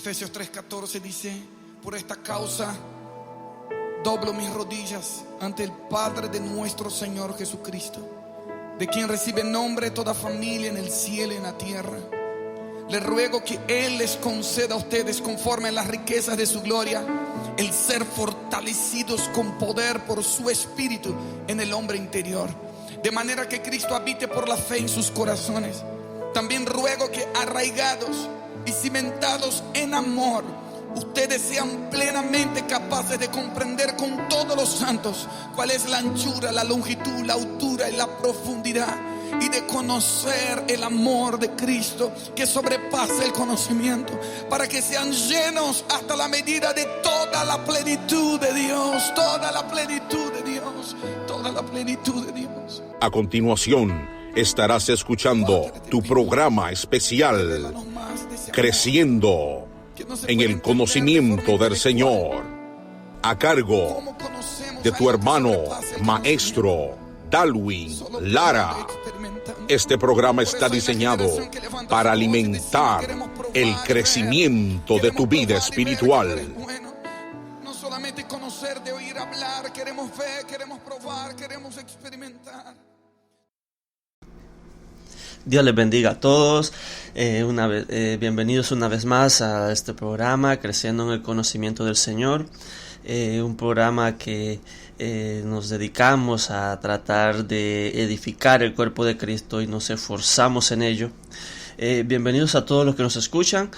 Efesios 3:14 dice: por esta causa doblo mis rodillas ante el Padre de nuestro Señor Jesucristo, de quien recibe nombre toda familia en el cielo y en la tierra. Le ruego que Él les conceda a ustedes, conforme a las riquezas de su gloria, el ser fortalecidos con poder por su Espíritu en el hombre interior, de manera que Cristo habite por la fe en sus corazones. También ruego que, arraigados y cimentados en amor, ustedes sean plenamente capaces de comprender con todos los santos cuál es la anchura, la longitud, la altura y la profundidad, y de conocer el amor de Cristo que sobrepasa el conocimiento, para que sean llenos hasta la medida de toda la plenitud de Dios, toda la plenitud de Dios, toda la plenitud de Dios. A continuación estarás escuchando tu programa especial, Creciendo en el Conocimiento del Señor, a cargo de tu hermano maestro Dalwin Lara. Este programa está diseñado para alimentar el crecimiento de tu vida espiritual. No solamente conocer, de oír hablar, queremos ver, queremos probar, queremos experimentar. Dios les bendiga a todos. Bienvenidos una vez más a este programa, Creciendo en el Conocimiento del Señor. Un programa que nos dedicamos a tratar de edificar el cuerpo de Cristo y nos esforzamos en ello. Bienvenidos a todos los que nos escuchan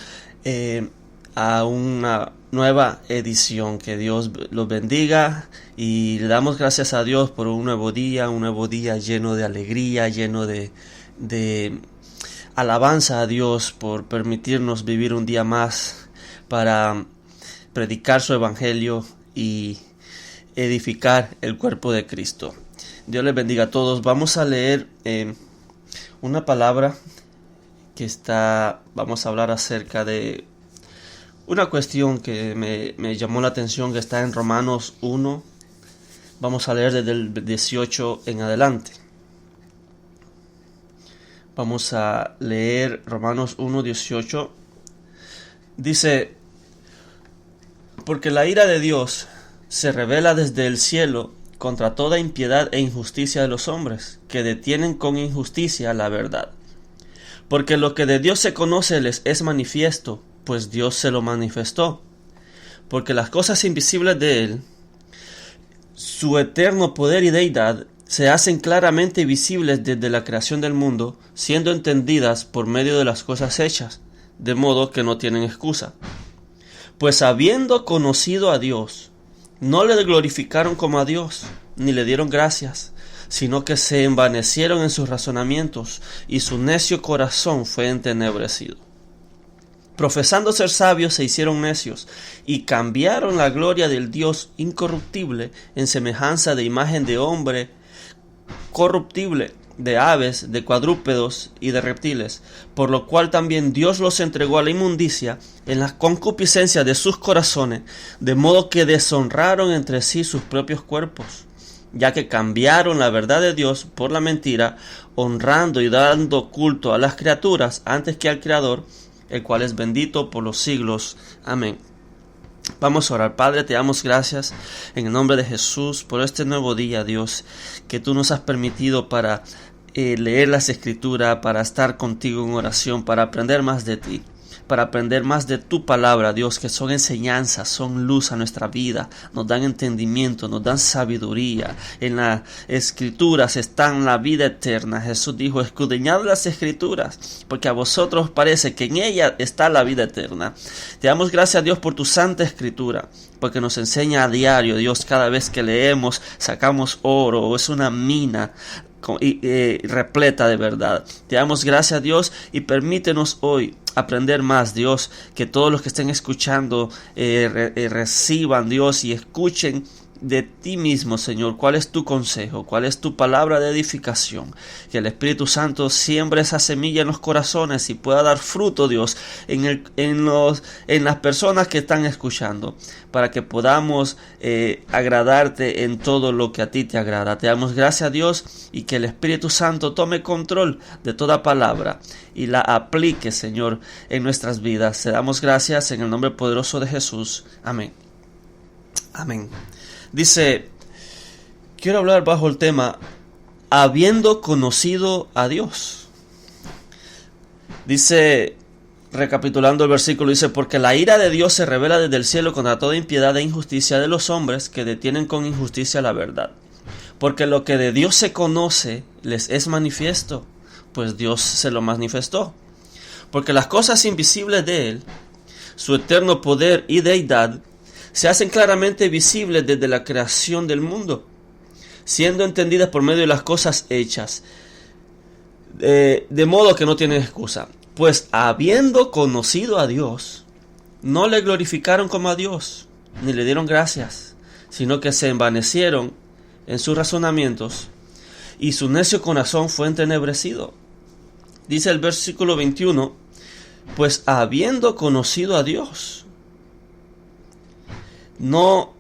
a una nueva edición. Que Dios los bendiga y le damos gracias a Dios por un nuevo día lleno de alegría, lleno de alabanza a Dios por permitirnos vivir un día más para predicar su evangelio y edificar el cuerpo de Cristo. Dios les bendiga a todos. Vamos a leer una palabra vamos a hablar acerca de una cuestión que me llamó la atención, que está en Romanos 1. Vamos a leer desde el 18 en adelante. Vamos a leer Romanos 1:18. Dice: porque la ira de Dios se revela desde el cielo contra toda impiedad e injusticia de los hombres, que detienen con injusticia la verdad. Porque lo que de Dios se conoce les es manifiesto, pues Dios se lo manifestó. Porque las cosas invisibles de Él, su eterno poder y deidad, se hacen claramente visibles desde la creación del mundo, siendo entendidas por medio de las cosas hechas, de modo que no tienen excusa. Pues habiendo conocido a Dios, no le glorificaron como a Dios, ni le dieron gracias, sino que se envanecieron en sus razonamientos, y su necio corazón fue entenebrecido. Profesando ser sabios, se hicieron necios, y cambiaron la gloria del Dios incorruptible en semejanza de imagen de hombre corruptible, de aves, de cuadrúpedos y de reptiles, por lo cual también Dios los entregó a la inmundicia en la concupiscencia de sus corazones, de modo que deshonraron entre sí sus propios cuerpos, ya que cambiaron la verdad de Dios por la mentira, honrando y dando culto a las criaturas antes que al Creador, el cual es bendito por los siglos. Amén. Vamos a orar. Padre, te damos gracias en el nombre de Jesús por este nuevo día, Dios, que tú nos has permitido para leer las Escrituras, para estar contigo en oración, para aprender más de ti, para aprender más de tu palabra, Dios, que son enseñanzas, son luz a nuestra vida, nos dan entendimiento, nos dan sabiduría. En las Escrituras está la vida eterna. Jesús dijo: escudriñad las Escrituras, porque a vosotros parece que en ella está la vida eterna. Te damos gracias, Dios, por tu santa Escritura, porque nos enseña a diario, Dios. Cada vez que leemos sacamos oro, es una mina repleta de verdad. Te damos gracias, Dios, y permítenos hoy aprender más, Dios, que todos los que estén escuchando reciban, Dios, y escuchen de ti mismo, Señor, cuál es tu consejo, cuál es tu palabra de edificación. Que el Espíritu Santo siembre esa semilla en los corazones y pueda dar fruto, Dios, en las personas que están escuchando, para que podamos agradarte en todo lo que a ti te agrada. Te damos gracias, Dios, y que el Espíritu Santo tome control de toda palabra y la aplique, Señor, en nuestras vidas. Te damos gracias en el nombre poderoso de Jesús. Amén. Amén. Dice, quiero hablar bajo el tema, habiendo conocido a Dios. Dice, recapitulando el versículo, dice, porque la ira de Dios se revela desde el cielo contra toda impiedad e injusticia de los hombres que detienen con injusticia la verdad. Porque lo que de Dios se conoce les es manifiesto, pues Dios se lo manifestó. Porque las cosas invisibles de Él, su eterno poder y deidad, se hacen claramente visibles desde la creación del mundo, siendo entendidas por medio de las cosas hechas, de modo que no tienen excusa. Pues habiendo conocido a Dios, no le glorificaron como a Dios, ni le dieron gracias, sino que se envanecieron en sus razonamientos, y su necio corazón fue entenebrecido. Dice el versículo 21, pues habiendo conocido a Dios, no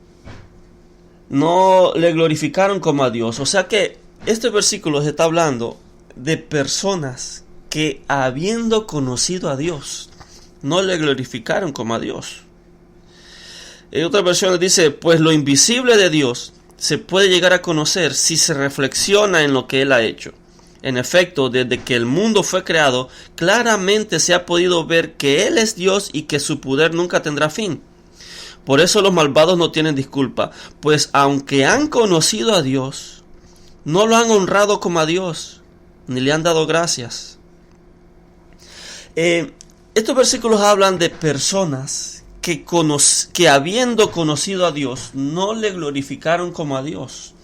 le glorificaron como a Dios. O sea que este versículo se está hablando de personas que habiendo conocido a Dios, no le glorificaron como a Dios. En otras versiones dice, pues lo invisible de Dios se puede llegar a conocer si se reflexiona en lo que Él ha hecho. En efecto, desde que el mundo fue creado, claramente se ha podido ver que Él es Dios y que su poder nunca tendrá fin. Por eso los malvados no tienen disculpa, pues aunque han conocido a Dios, no lo han honrado como a Dios, ni le han dado gracias. Estos versículos hablan de personas que habiendo conocido a Dios, no le glorificaron como a Dios.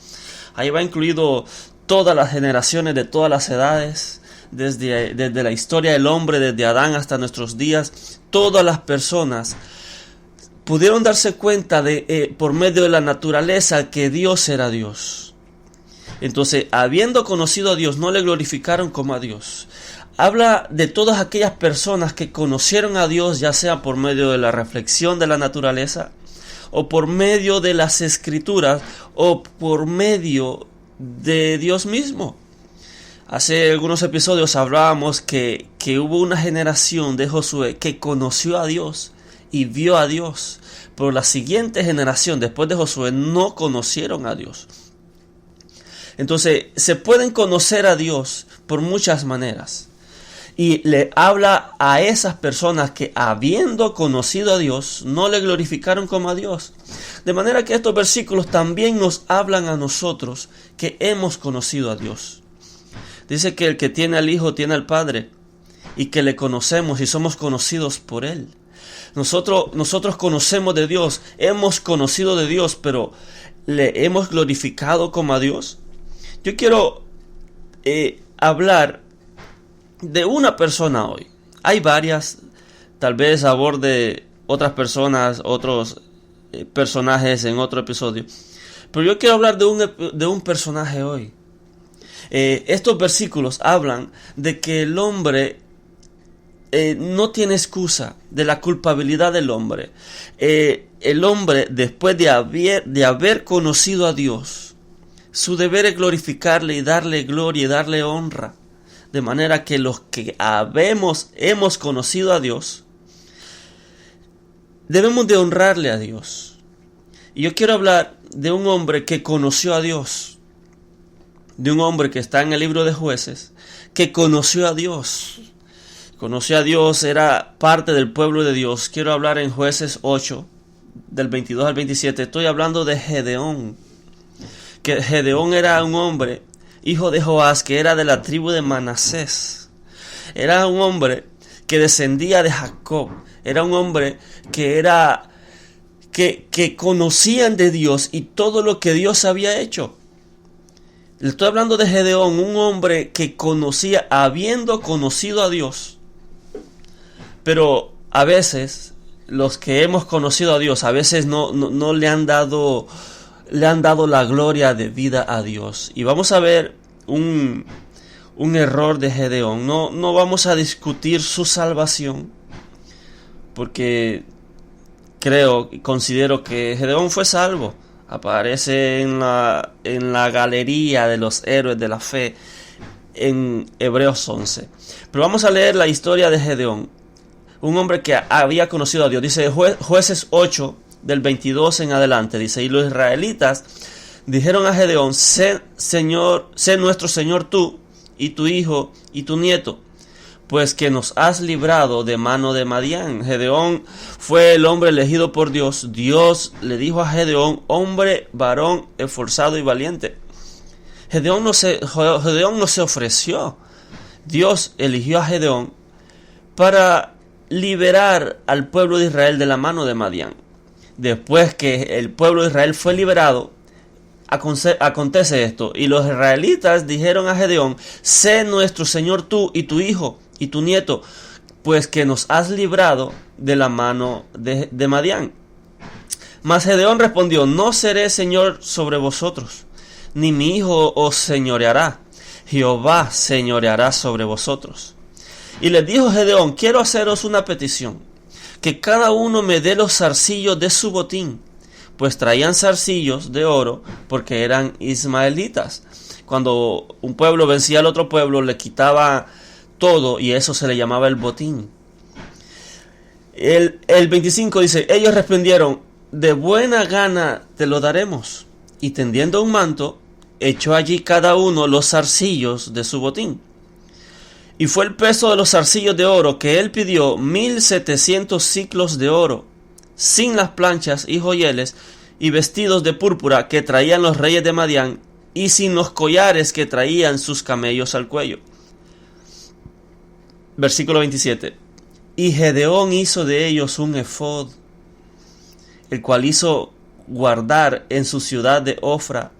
Ahí va incluido todas las generaciones de todas las edades, desde la historia del hombre, desde Adán hasta nuestros días, todas las personas pudieron darse cuenta por medio de la naturaleza que Dios era Dios. Entonces, habiendo conocido a Dios, no le glorificaron como a Dios. Habla de todas aquellas personas que conocieron a Dios, ya sea por medio de la reflexión de la naturaleza, o por medio de las escrituras, o por medio de Dios mismo. Hace algunos episodios hablábamos que hubo una generación de Josué que conoció a Dios y vio a Dios, pero la siguiente generación después de Josué no conocieron a Dios. Entonces se pueden conocer a Dios por muchas maneras, y le habla a esas personas que habiendo conocido a Dios no le glorificaron como a Dios. De manera que estos versículos también nos hablan a nosotros que hemos conocido a Dios. Dice que el que tiene al Hijo tiene al Padre, y que le conocemos y somos conocidos por Él. Nosotros conocemos de Dios, hemos conocido de Dios, pero ¿le hemos glorificado como a Dios? Yo quiero hablar de una persona hoy. Hay varias, tal vez aborde otras personas, otros personajes en otro episodio, pero yo quiero hablar de un personaje hoy. Estos versículos hablan de que el hombre no tiene excusa de la culpabilidad del hombre. El hombre, después de haber conocido a Dios, su deber es glorificarle y darle gloria y darle honra. De manera que los que hemos conocido a Dios, debemos de honrarle a Dios. Y yo quiero hablar de un hombre que conoció a Dios, de un hombre que está en el libro de Jueces, que conoció a Dios. Conoció a Dios, era parte del pueblo de Dios. Quiero hablar en Jueces 8, del 22 al 27. Estoy hablando de Gedeón. Que Gedeón era un hombre, hijo de Joás, que era de la tribu de Manasés. Era un hombre que descendía de Jacob. Era un hombre que conocían de Dios y todo lo que Dios había hecho. Le estoy hablando de Gedeón, un hombre que conocía, habiendo conocido a Dios. Pero a veces, los que hemos conocido a Dios, a veces no le han dado le han dado la gloria debida a Dios. Y vamos a ver un error de Gedeón. No vamos a discutir su salvación, porque considero que Gedeón fue salvo. Aparece en la galería de los héroes de la fe en Hebreos 11. Pero vamos a leer la historia de Gedeón, un hombre que había conocido a Dios. Dice Jueces 8, del 22 en adelante, dice: y los israelitas dijeron a Gedeón: sé nuestro Señor tú, y tu hijo, y tu nieto, pues que nos has librado de mano de Madián. Gedeón fue el hombre elegido por Dios. Dios le dijo a Gedeón: hombre, varón, esforzado y valiente. Gedeón no se ofreció. Dios eligió a Gedeón para liberar al pueblo de Israel de la mano de Madián. Después que el pueblo de Israel fue liberado, acontece esto: y los israelitas dijeron a Gedeón: sé nuestro Señor tú, y tu hijo, y tu nieto, pues que nos has librado de la mano de Madián. Mas Gedeón respondió: no seré señor sobre vosotros, ni mi hijo os señoreará. Jehová señoreará sobre vosotros. Y les dijo Gedeón: quiero haceros una petición, que cada uno me dé los zarcillos de su botín. Pues traían zarcillos de oro, porque eran ismaelitas. Cuando un pueblo vencía al otro pueblo, le quitaba todo, y eso se le llamaba el botín. El 25 dice: ellos respondieron: de buena gana te lo daremos. Y tendiendo un manto, echó allí cada uno los zarcillos de su botín. Y fue el peso de los zarcillos de oro que él pidió 1700 siclos de oro, sin las planchas y joyeles y vestidos de púrpura que traían los reyes de Madián, y sin los collares que traían sus camellos al cuello. Versículo 27. Y Gedeón hizo de ellos un efod, el cual hizo guardar en su ciudad de Ofra,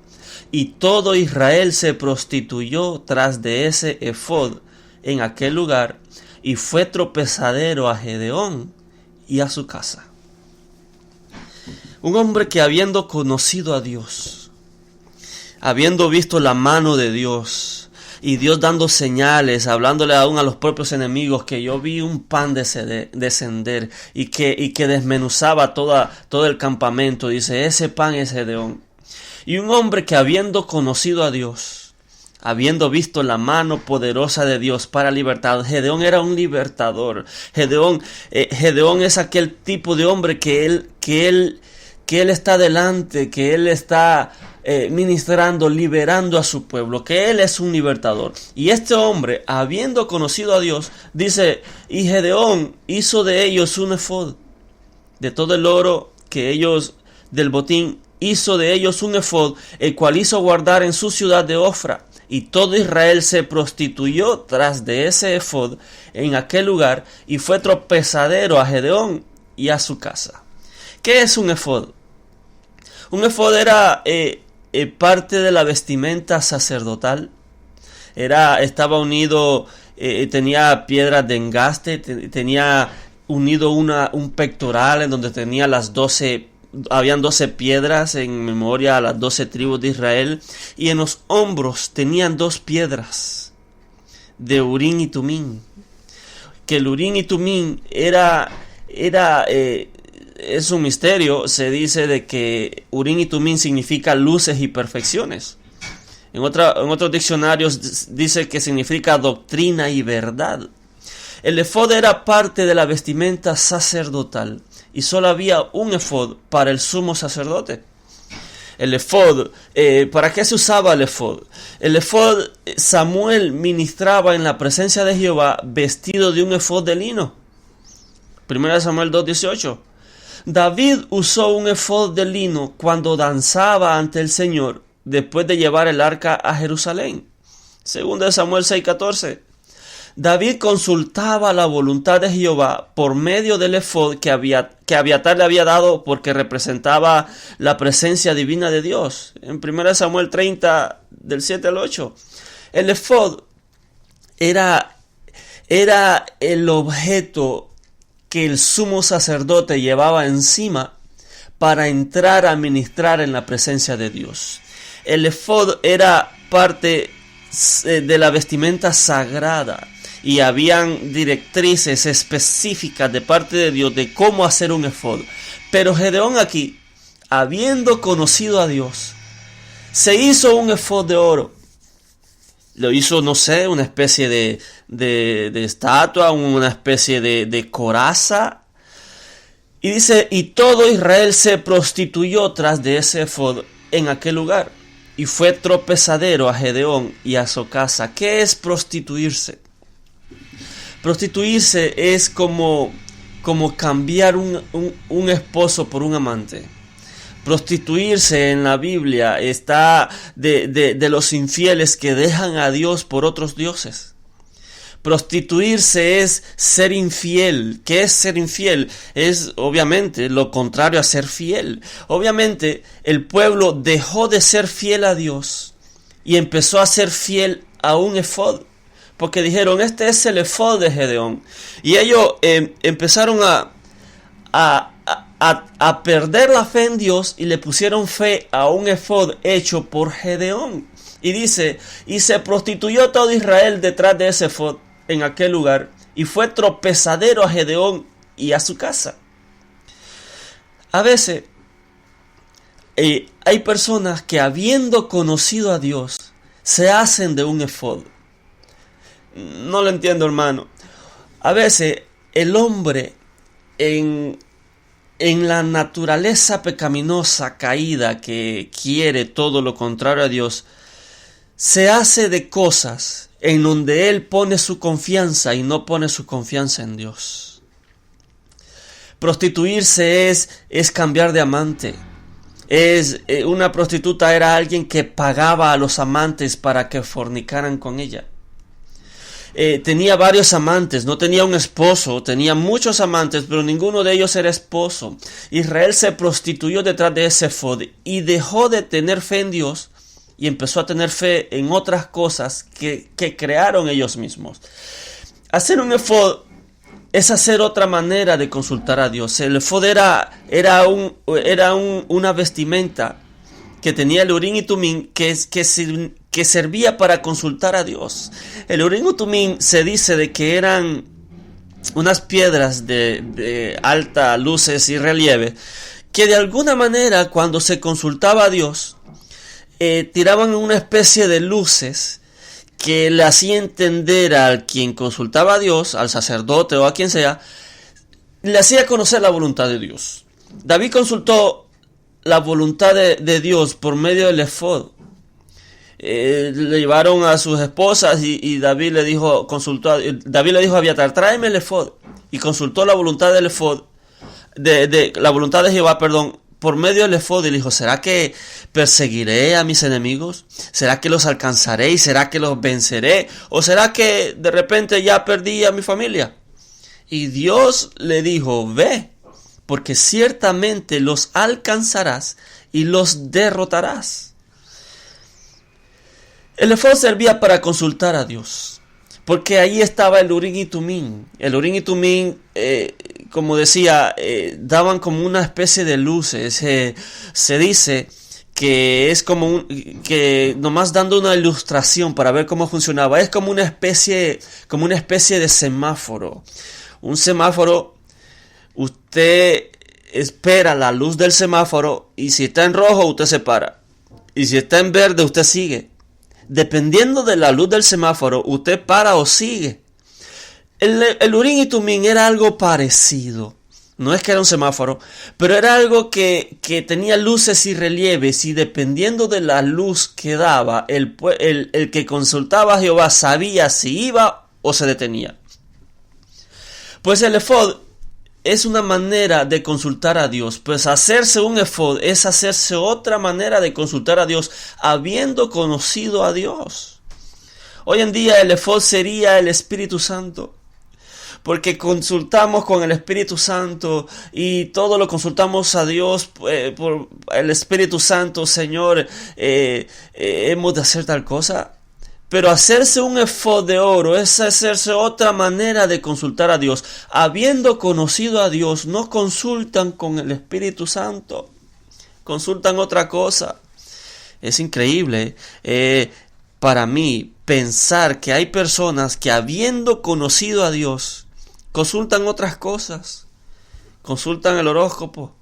y todo Israel se prostituyó tras de ese efod en aquel lugar, y fue tropezadero a Gedeón y a su casa. Un hombre que, habiendo conocido a Dios, habiendo visto la mano de Dios, y Dios dando señales, hablándole aún a los propios enemigos, que yo vi un pan descender y que desmenuzaba todo el campamento, dice: ese pan es Gedeón. Y un hombre que, habiendo conocido a Dios, habiendo visto la mano poderosa de Dios para libertad, Gedeón era un libertador. Gedeón es aquel tipo de hombre que él está delante, que él está ministrando, liberando a su pueblo, que él es un libertador. Y este hombre, habiendo conocido a Dios, dice: y Gedeón hizo de ellos un efod, de todo el oro que ellos del botín, hizo de ellos un efod, el cual hizo guardar en su ciudad de Ofra. Y todo Israel se prostituyó tras de ese efod en aquel lugar, y fue tropezadero a Gedeón y a su casa. ¿Qué es un efod? Un efod era parte de la vestimenta sacerdotal. Estaba unido, tenía piedras de engaste, tenía unido un pectoral en donde tenía habían 12 piedras en memoria a las 12 tribus de Israel, y en los hombros tenían 2 piedras de Urín y Tumín. Que el Urín y Tumín es un misterio. Se dice de que Urín y Tumín significa luces y perfecciones. En otros diccionarios dice que significa doctrina y verdad. El efod era parte de la vestimenta sacerdotal, y solo había un efod para el sumo sacerdote. El efod, ¿para qué se usaba el efod? El efod, Samuel ministraba en la presencia de Jehová vestido de un efod de lino. 1 Samuel 2:18. David usó un efod de lino cuando danzaba ante el Señor después de llevar el arca a Jerusalén. 2 Samuel 6:14. David consultaba la voluntad de Jehová por medio del efod que Abiatar le había dado, porque representaba la presencia divina de Dios. En 1 Samuel 30, del 7 al 8. El efod era el objeto que el sumo sacerdote llevaba encima para entrar a ministrar en la presencia de Dios. El efod era parte de la vestimenta sagrada y habían directrices específicas de parte de Dios de cómo hacer un efod. Pero Gedeón aquí, habiendo conocido a Dios, se hizo un efod de oro. Lo hizo, no sé, una especie de estatua, una especie de coraza. Y dice, y todo Israel se prostituyó tras de ese efod en aquel lugar. Y fue tropezadero a Gedeón y a su casa. ¿Qué es prostituirse? Prostituirse es como cambiar un esposo por un amante. Prostituirse en la Biblia está de los infieles que dejan a Dios por otros dioses. Prostituirse es ser infiel. ¿Qué es ser infiel? Es obviamente lo contrario a ser fiel. Obviamente el pueblo dejó de ser fiel a Dios y empezó a ser fiel a un efod. Porque dijeron, este es el efod de Gedeón. Y ellos empezaron a perder la fe en Dios y le pusieron fe a un efod hecho por Gedeón. Y dice, y se prostituyó todo Israel detrás de ese efod en aquel lugar, y fue tropezadero a Gedeón y a su casa. A veces hay personas que, habiendo conocido a Dios, se hacen de un efod. No lo entiendo, hermano. A veces el hombre en la naturaleza pecaminosa caída que quiere todo lo contrario a Dios, se hace de cosas en donde él pone su confianza y no pone su confianza en Dios. Prostituirse es cambiar de amante. Una prostituta era alguien que pagaba a los amantes para que fornicaran con ella. Tenía varios amantes, no tenía un esposo, tenía muchos amantes, pero ninguno de ellos era esposo. Israel se prostituyó detrás de ese efod y dejó de tener fe en Dios y empezó a tener fe en otras cosas que crearon ellos mismos. Hacer un efod es hacer otra manera de consultar a Dios. El efod era una vestimenta que tenía el Urim y Tumim que servía para consultar a Dios. El Urim y Tumim se dice de que eran unas piedras de alta luces y relieve que de alguna manera cuando se consultaba a Dios tiraban una especie de luces que le hacía entender a quien consultaba a Dios, al sacerdote o a quien sea, le hacía conocer la voluntad de Dios. David consultó la voluntad de Dios por medio del efod. Le llevaron a sus esposas y David le dijo a Abiatar, tráeme el efod, y consultó la voluntad del efod, la voluntad de Jehová, por medio del efod, y le dijo, ¿será que perseguiré a mis enemigos? ¿Será que los alcanzaré y será que los venceré? ¿O será que de repente ya perdí a mi familia? Y Dios le dijo, ve, porque ciertamente los alcanzarás y los derrotarás. El efod servía para consultar a Dios, porque ahí estaba el Urim y Tumim. El Urim y Tumim, como decía, daban como una especie de luces. Se dice que es que nomás dando una ilustración para ver cómo funcionaba, es como una especie de semáforo. Un semáforo, usted espera la luz del semáforo y si está en rojo usted se para. Y si está en verde usted sigue. Dependiendo de la luz del semáforo, usted para o sigue. El Urim y Tumim era algo parecido. No es que era un semáforo, pero era algo que tenía luces y relieves, y dependiendo de la luz que daba, el que consultaba a Jehová sabía si iba o se detenía. Pues el efod es una manera de consultar a Dios. Pues hacerse un efod es hacerse otra manera de consultar a Dios, habiendo conocido a Dios. Hoy en día el efod sería el Espíritu Santo, porque consultamos con el Espíritu Santo y todo lo consultamos a Dios por el Espíritu Santo. Señor, hemos de hacer tal cosa. Pero hacerse un efod de oro es hacerse otra manera de consultar a Dios. Habiendo conocido a Dios, no consultan con el Espíritu Santo. Consultan otra cosa. Es increíble para mí pensar que hay personas que habiendo conocido a Dios, consultan otras cosas. Consultan el horóscopo.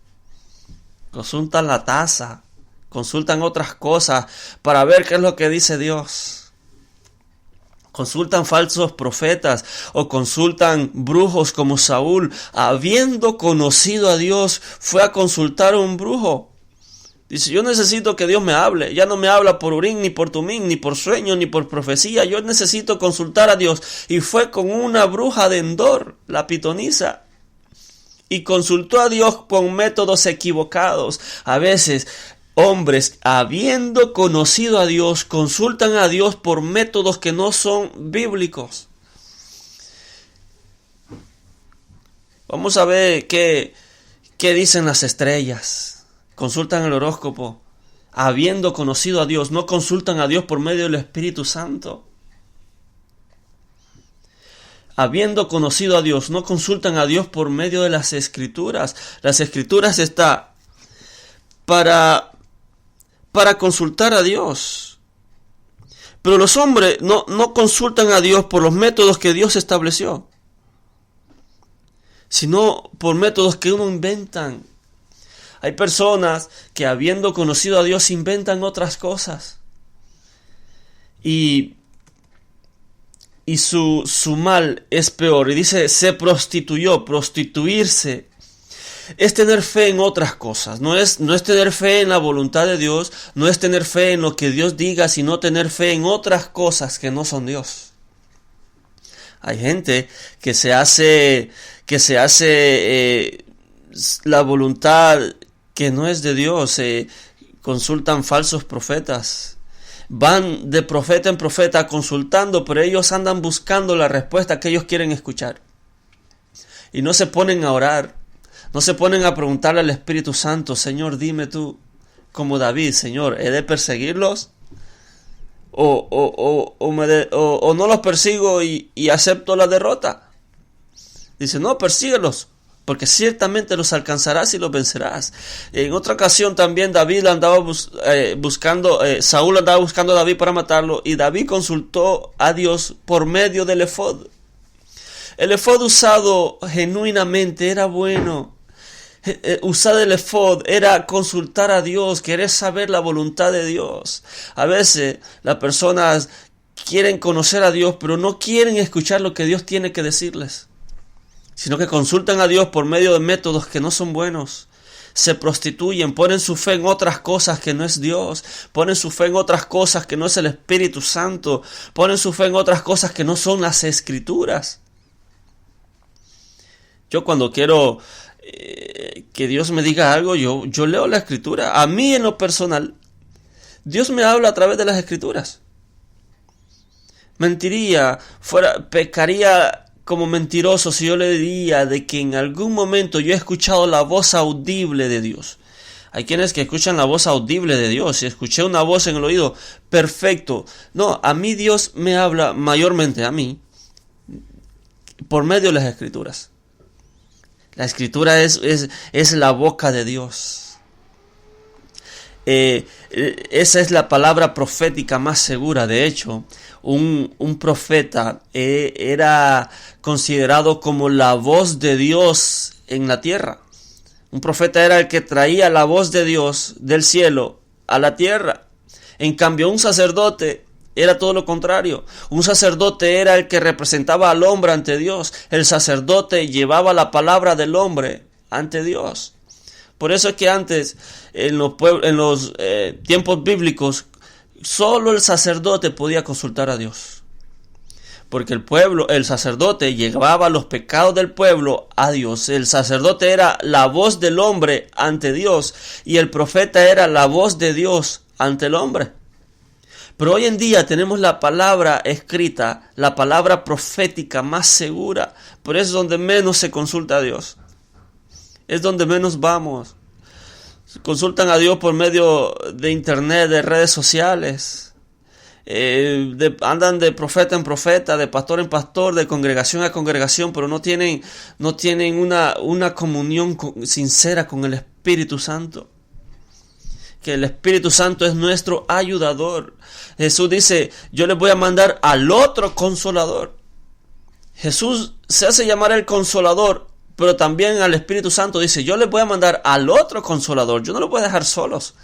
Consultan la taza. Consultan otras cosas para ver qué es lo que dice Dios. Consultan falsos profetas o consultan brujos como Saúl. Habiendo conocido a Dios, fue a consultar a un brujo. Dice, yo necesito que Dios me hable. Ya no me habla por Urim, ni por Tumim, ni por sueño, ni por profecía. Yo necesito consultar a Dios. Y fue con una bruja de Endor, la pitonisa. Y consultó a Dios con métodos equivocados. A veces hombres, habiendo conocido a Dios, consultan a Dios por métodos que no son bíblicos. Vamos a ver qué dicen las estrellas. Consultan el horóscopo. Habiendo conocido a Dios, no consultan a Dios por medio del Espíritu Santo. Habiendo conocido a Dios, no consultan a Dios por medio de las Escrituras. Las Escrituras están para consultar a Dios. Pero los hombres no consultan a Dios por los métodos que Dios estableció, sino por métodos que uno inventan. Hay personas que habiendo conocido a Dios inventan otras cosas. Y su mal es peor. Y dice, se prostituyó. Prostituirse es tener fe en otras cosas. No es tener fe en la voluntad de Dios. No es tener fe en lo que Dios diga, sino tener fe en otras cosas que no son Dios. Hay gente que se hace la voluntad que no es de Dios. Consultan falsos profetas. Van de profeta en profeta consultando, pero ellos andan buscando la respuesta que ellos quieren escuchar. Y no se ponen a orar. No se ponen a preguntarle al Espíritu Santo, Señor, dime tú, como David, Señor, ¿he de perseguirlos? ¿O no los persigo y acepto la derrota? Dice, no, persíguelos, porque ciertamente los alcanzarás y los vencerás. En otra ocasión también Saúl andaba buscando a David para matarlo, y David consultó a Dios por medio del efod. El efod usado genuinamente era bueno. Usar el efod era consultar a Dios, querer saber la voluntad de Dios. A veces las personas quieren conocer a Dios, pero no quieren escuchar lo que Dios tiene que decirles, sino que consultan a Dios por medio de métodos que no son buenos. Se prostituyen, ponen su fe en otras cosas que no es Dios, ponen su fe en otras cosas que no es el Espíritu Santo, ponen su fe en otras cosas que no son las Escrituras. Yo cuando quiero que Dios me diga algo, yo leo la Escritura. A mí en lo personal, Dios me habla a través de las Escrituras. Pecaría como mentiroso si yo le diría de que en algún momento yo he escuchado la voz audible de Dios. Hay quienes que escuchan la voz audible de Dios. Si escuché una voz en el oído, perfecto. No, a mí Dios me habla mayormente a mí por medio de las Escrituras. La Escritura es la boca de Dios. Esa es la palabra profética más segura. De hecho, un profeta era considerado como la voz de Dios en la tierra. Un profeta era el que traía la voz de Dios del cielo a la tierra. En cambio, un sacerdote era todo lo contrario. Un sacerdote era el que representaba al hombre ante Dios. El sacerdote llevaba la palabra del hombre ante Dios. Por eso es que antes, en los tiempos bíblicos, solo el sacerdote podía consultar a Dios. Porque el sacerdote llevaba los pecados del pueblo a Dios. El sacerdote era la voz del hombre ante Dios, y el profeta era la voz de Dios ante el hombre. Pero hoy en día tenemos la palabra escrita, la palabra profética más segura. Por eso es donde menos se consulta a Dios. Es donde menos vamos. Consultan a Dios por medio de internet, de redes sociales. andan de profeta en profeta, de pastor en pastor, de congregación a congregación, pero no tienen una comunión sincera con el Espíritu Santo. Que el Espíritu Santo es nuestro ayudador. Jesús dice, yo les voy a mandar al otro consolador. Jesús se hace llamar el consolador, pero también al Espíritu Santo dice, yo les voy a mandar al otro consolador. Yo no los voy a dejar solos.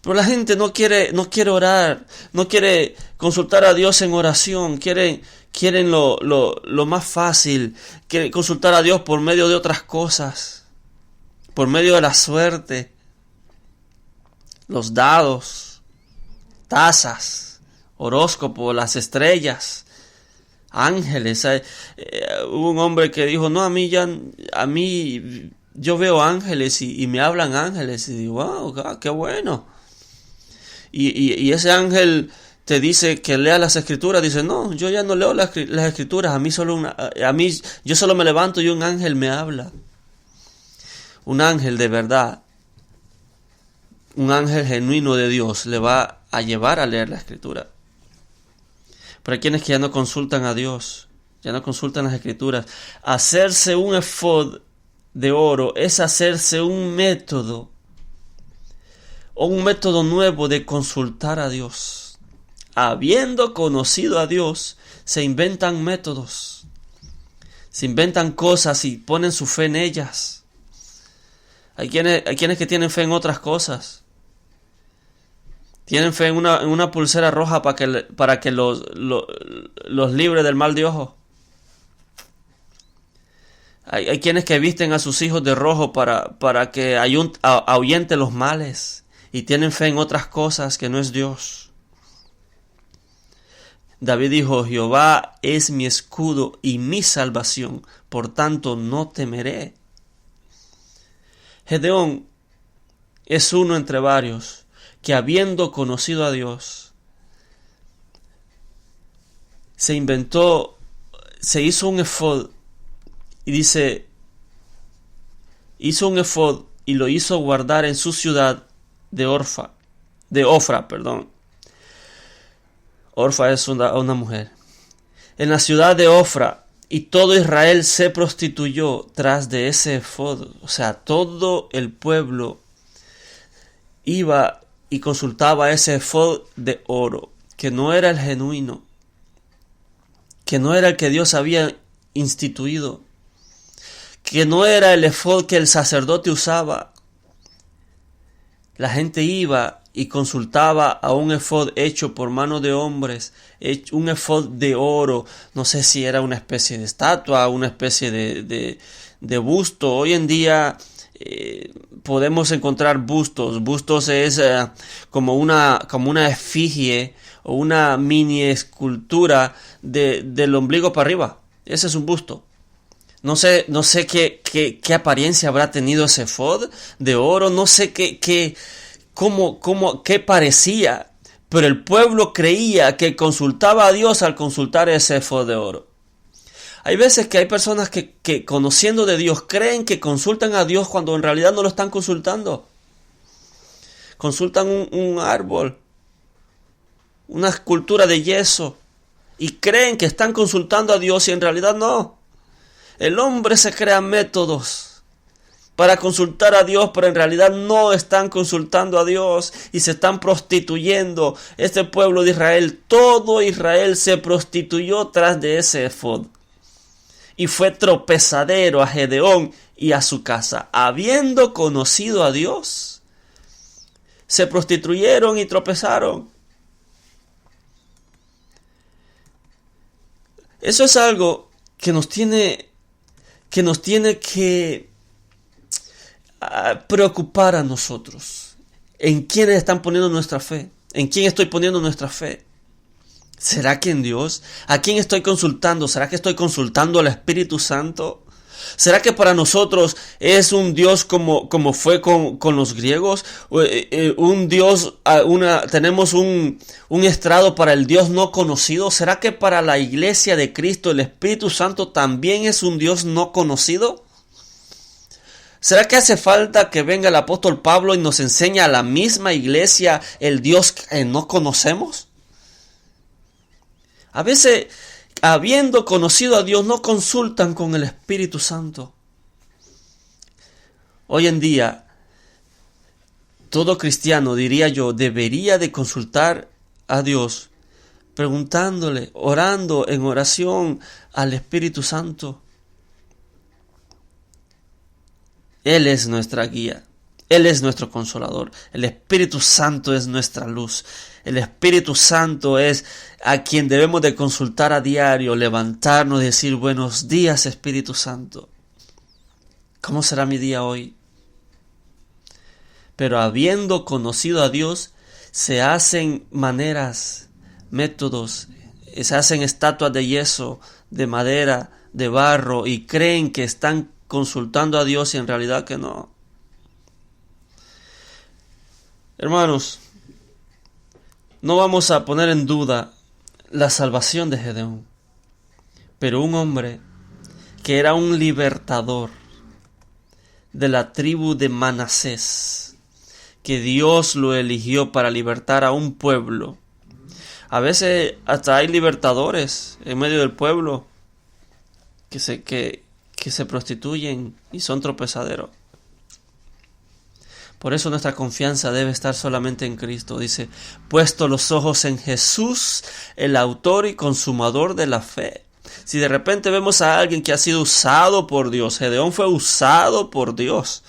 Pero la gente no quiere orar, no quiere consultar a Dios en oración, quieren lo más fácil, quieren consultar a Dios por medio de otras cosas, por medio de la suerte, los dados, tazas, horóscopo, las estrellas, ángeles. Hubo un hombre que dijo, no, a mí yo veo ángeles y me hablan ángeles, y digo, wow, qué bueno. Y ese ángel te dice que lea las escrituras. Dice, no, yo ya no leo las escrituras. Yo solo me levanto y un ángel me habla. Un ángel de verdad, un ángel genuino de Dios le va a llevar a leer la escritura. Pero hay quienes que ya no consultan a Dios, ya no consultan las escrituras. Hacerse un efod de oro es hacerse un método, o un método nuevo de consultar a Dios. Habiendo conocido a Dios, se inventan métodos, se inventan cosas y ponen su fe en ellas. Hay quienes que tienen fe en otras cosas. Tienen fe en una pulsera roja para que los libre del mal de ojo. Hay quienes que visten a sus hijos de rojo para que ahuyente los males. Y tienen fe en otras cosas que no es Dios. David dijo, Jehová es mi escudo y mi salvación, por tanto no temeré. Gedeón es uno entre varios que, habiendo conocido a Dios, se hizo un efod, y dice, hizo un efod y lo hizo guardar en su ciudad de Ofra. Orfa es una mujer. En la ciudad de Ofra, y todo Israel se prostituyó tras de ese efod. O sea, todo el pueblo iba y consultaba ese efod de oro, que no era el genuino, que no era el que Dios había instituido, que no era el efod que el sacerdote usaba. La gente iba y consultaba a un efod hecho por mano de hombres, un efod de oro. No sé si era una especie de estatua, una especie de busto. Hoy en día podemos encontrar bustos. Bustos es como una efigie o una mini escultura del ombligo para arriba. Ese es un busto. No sé qué apariencia habrá tenido ese efod de oro. No sé qué parecía. Pero el pueblo creía que consultaba a Dios al consultar ese efod de oro. Hay veces que hay personas que conociendo de Dios creen que consultan a Dios cuando en realidad no lo están consultando. Consultan un árbol, una escultura de yeso, y creen que están consultando a Dios y en realidad no. El hombre se crea métodos para consultar a Dios, pero en realidad no están consultando a Dios y se están prostituyendo. Este pueblo de Israel, todo Israel se prostituyó tras de ese efod. Y fue tropezadero a Gedeón y a su casa. Habiendo conocido a Dios, se prostituyeron y tropezaron. Eso es algo que nos tiene que preocupar a nosotros. ¿En quiénes están poniendo nuestra fe? ¿En quién estoy poniendo nuestra fe? ¿Será que en Dios? ¿A quién estoy consultando? ¿Será que estoy consultando al Espíritu Santo? ¿Será que para nosotros es un Dios como fue con los griegos? Un Dios, tenemos un estrado para el Dios no conocido. ¿Será que para la iglesia de Cristo el Espíritu Santo también es un Dios no conocido? ¿Será que hace falta que venga el apóstol Pablo y nos enseñe a la misma iglesia el Dios que no conocemos? A veces, habiendo conocido a Dios, no consultan con el Espíritu Santo. Hoy en día, todo cristiano, diría yo, debería de consultar a Dios, preguntándole, orando en oración al Espíritu Santo. Él es nuestra guía. Él es nuestro consolador. El Espíritu Santo es nuestra luz. El Espíritu Santo es a quien debemos de consultar a diario, levantarnos y decir: buenos días, Espíritu Santo. ¿Cómo será mi día hoy? Pero habiendo conocido a Dios, se hacen maneras, métodos, se hacen estatuas de yeso, de madera, de barro, y creen que están consultando a Dios y en realidad que no. Hermanos, no vamos a poner en duda la salvación de Gedeón, pero un hombre que era un libertador de la tribu de Manasés, que Dios lo eligió para libertar a un pueblo. A veces hasta hay libertadores en medio del pueblo que se prostituyen y son tropezaderos. Por eso nuestra confianza debe estar solamente en Cristo. Dice: puesto los ojos en Jesús, el autor y consumador de la fe. Si de repente vemos a alguien que ha sido usado por Dios, Gedeón fue usado por Dios,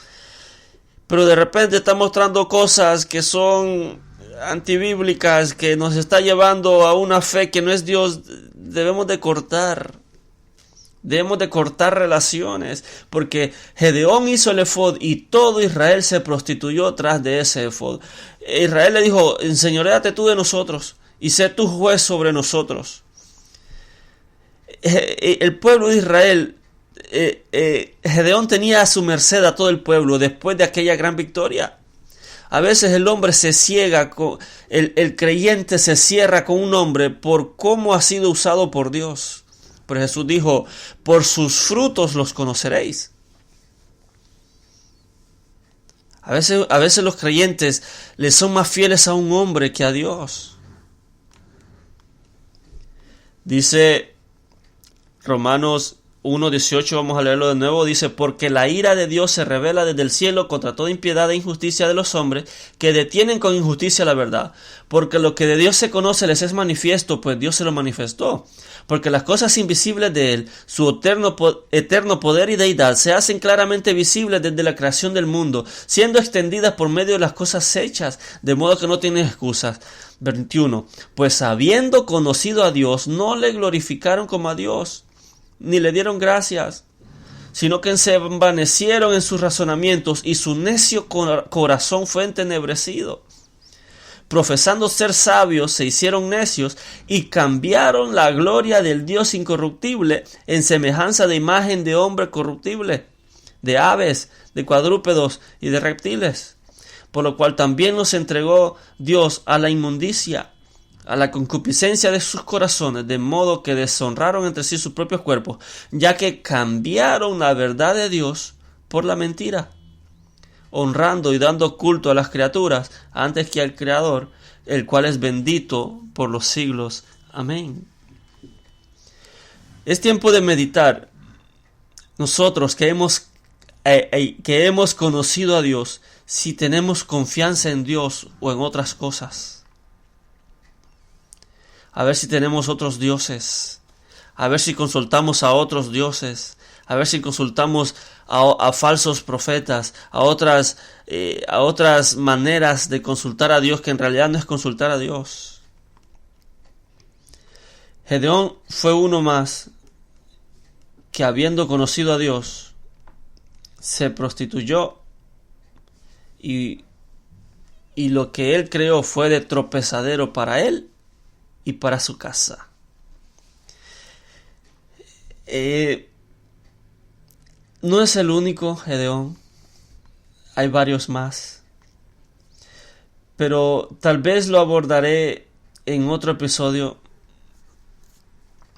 pero de repente está mostrando cosas que son antibíblicas, que nos está llevando a una fe que no es Dios, debemos de cortar. Debemos de cortar relaciones, porque Gedeón hizo el efod y todo Israel se prostituyó tras de ese efod. Israel le dijo: enseñoréate tú de nosotros y sé tu juez sobre nosotros. El pueblo de Israel, Gedeón tenía a su merced a todo el pueblo después de aquella gran victoria. A veces el hombre se ciega, el creyente se cierra con un hombre por cómo ha sido usado por Dios. Pero Jesús dijo: por sus frutos los conoceréis. A veces los creyentes les son más fieles a un hombre que a Dios. Dice Romanos 1:18, vamos a leerlo de nuevo. Dice: porque la ira de Dios se revela desde el cielo contra toda impiedad e injusticia de los hombres, que detienen con injusticia la verdad. Porque lo que de Dios se conoce les es manifiesto, pues Dios se lo manifestó. Porque las cosas invisibles de Él, su eterno poder y deidad, se hacen claramente visibles desde la creación del mundo, siendo extendidas por medio de las cosas hechas, de modo que no tienen excusas. 21. Pues habiendo conocido a Dios, no le glorificaron como a Dios, ni le dieron gracias, sino que se envanecieron en sus razonamientos, y su necio corazón fue entenebrecido. Profesando ser sabios, se hicieron necios y cambiaron la gloria del Dios incorruptible en semejanza de imagen de hombre corruptible, de aves, de cuadrúpedos y de reptiles. Por lo cual también los entregó Dios a la inmundicia, a la concupiscencia de sus corazones, de modo que deshonraron entre sí sus propios cuerpos, ya que cambiaron la verdad de Dios por la mentira, honrando y dando culto a las criaturas antes que al Creador, el cual es bendito por los siglos. Amén. Es tiempo de meditar. Nosotros que hemos conocido a Dios, si tenemos confianza en Dios o en otras cosas. A ver si tenemos otros dioses, a ver si consultamos a otros dioses, a ver si consultamos a falsos profetas, a otras maneras de consultar a Dios que en realidad no es consultar a Dios. Gedeón fue uno más que, habiendo conocido a Dios, se prostituyó y lo que él creó fue de tropezadero para él y para su casa. No es el único Gedeón, hay varios más, pero tal vez lo abordaré en otro episodio.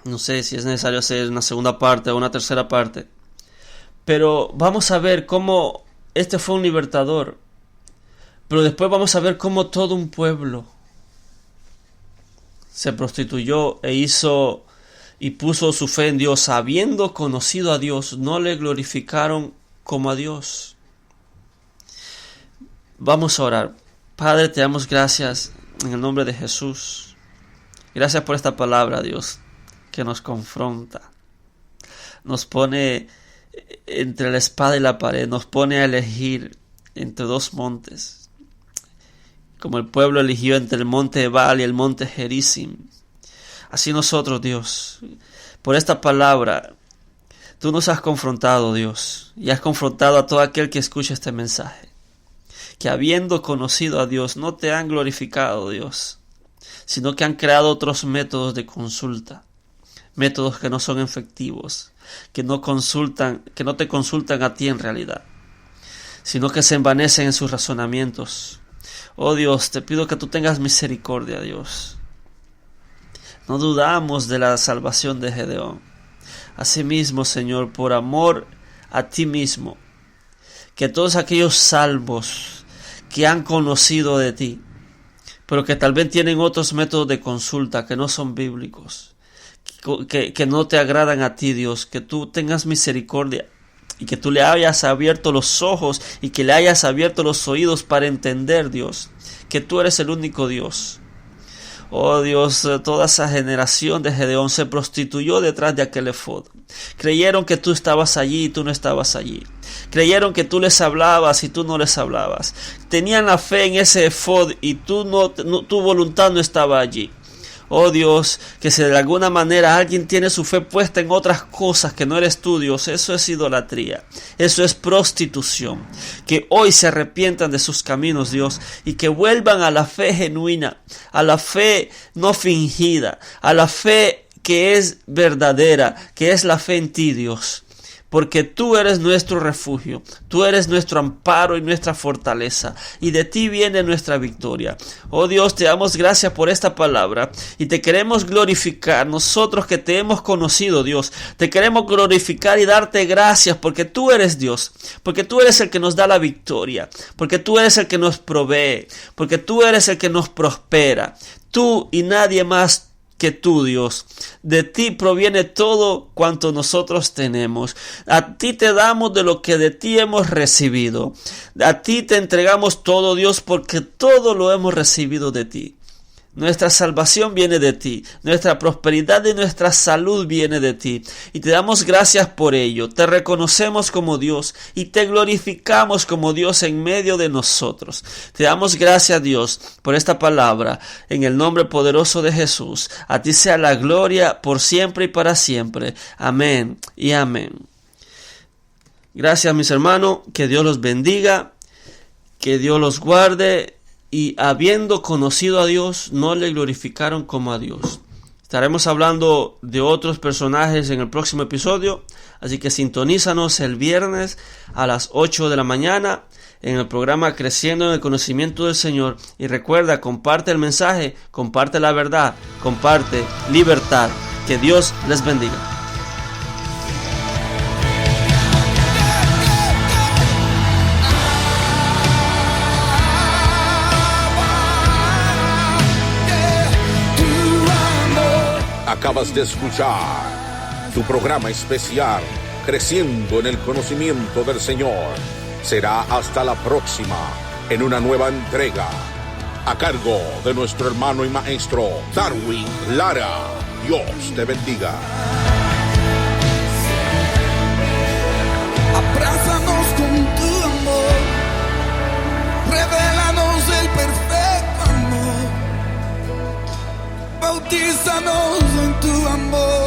No sé si es necesario hacer una segunda parte o una tercera parte, pero vamos a ver cómo este fue un libertador, pero después vamos a ver cómo todo un pueblo se prostituyó e hizo y puso su fe en Dios, habiendo conocido a Dios, no le glorificaron como a Dios. Vamos a orar. Padre, te damos gracias en el nombre de Jesús. Gracias por esta palabra, Dios, que nos confronta. Nos pone entre la espada y la pared, nos pone a elegir entre dos montes. Como el pueblo eligió entre el monte Ebal y el monte Gerizim. Así nosotros, Dios, por esta palabra, tú nos has confrontado, Dios, y has confrontado a todo aquel que escuche este mensaje. Que habiendo conocido a Dios, no te han glorificado, Dios, sino que han creado otros métodos de consulta, métodos que no son efectivos, que no te consultan a ti en realidad, sino que se envanecen en sus razonamientos. Oh Dios, te pido que tú tengas misericordia, Dios. No dudamos de la salvación de Gedeón. Asimismo, Señor, por amor a ti mismo, que todos aquellos salvos que han conocido de ti, pero que tal vez tienen otros métodos de consulta que no son bíblicos, que no te agradan a ti, Dios, que tú tengas misericordia y que tú le hayas abierto los ojos y que le hayas abierto los oídos para entender, Dios, que tú eres el único Dios. Oh Dios, toda esa generación de Gedeón se prostituyó detrás de aquel efod. Creyeron que tú estabas allí y tú no estabas allí. Creyeron que tú les hablabas y tú no les hablabas. Tenían la fe en ese efod y tu voluntad no estaba allí. Oh Dios, que si de alguna manera alguien tiene su fe puesta en otras cosas que no eres tú, Dios, eso es idolatría, eso es prostitución. Que hoy se arrepientan de sus caminos, Dios, y que vuelvan a la fe genuina, a la fe no fingida, a la fe que es verdadera, que es la fe en ti, Dios. Porque tú eres nuestro refugio, tú eres nuestro amparo y nuestra fortaleza, y de ti viene nuestra victoria. Oh Dios, te damos gracias por esta palabra, y te queremos glorificar, nosotros que te hemos conocido, Dios, te queremos glorificar y darte gracias, porque tú eres Dios, porque tú eres el que nos da la victoria, porque tú eres el que nos provee, porque tú eres el que nos prospera, tú y nadie más que tú, Dios. De ti proviene todo cuanto nosotros tenemos. A ti te damos de lo que de ti hemos recibido. A ti te entregamos todo, Dios, porque todo lo hemos recibido de ti. Nuestra salvación viene de ti, nuestra prosperidad y nuestra salud viene de ti, y te damos gracias por ello. Te reconocemos como Dios y te glorificamos como Dios en medio de nosotros. Te damos gracias, Dios, por esta palabra, en el nombre poderoso de Jesús. A ti sea la gloria por siempre y para siempre. Amén y amén. Gracias, mis hermanos, que Dios los bendiga, que Dios los guarde. Y habiendo conocido a Dios, no le glorificaron como a Dios. Estaremos hablando de otros personajes en el próximo episodio, así que sintonízanos el viernes a las 8 de la mañana en el programa Creciendo en el Conocimiento del Señor. Y recuerda, comparte el mensaje, comparte la verdad, comparte libertad. Que Dios les bendiga. Acabas de escuchar tu programa especial Creciendo en el Conocimiento del Señor. Será hasta la próxima en una nueva entrega a cargo de nuestro hermano y maestro Darwin Lara. Dios te bendiga. Abrázanos con tu amor, revélanos el perfecto amor, bautízanos en tu amor.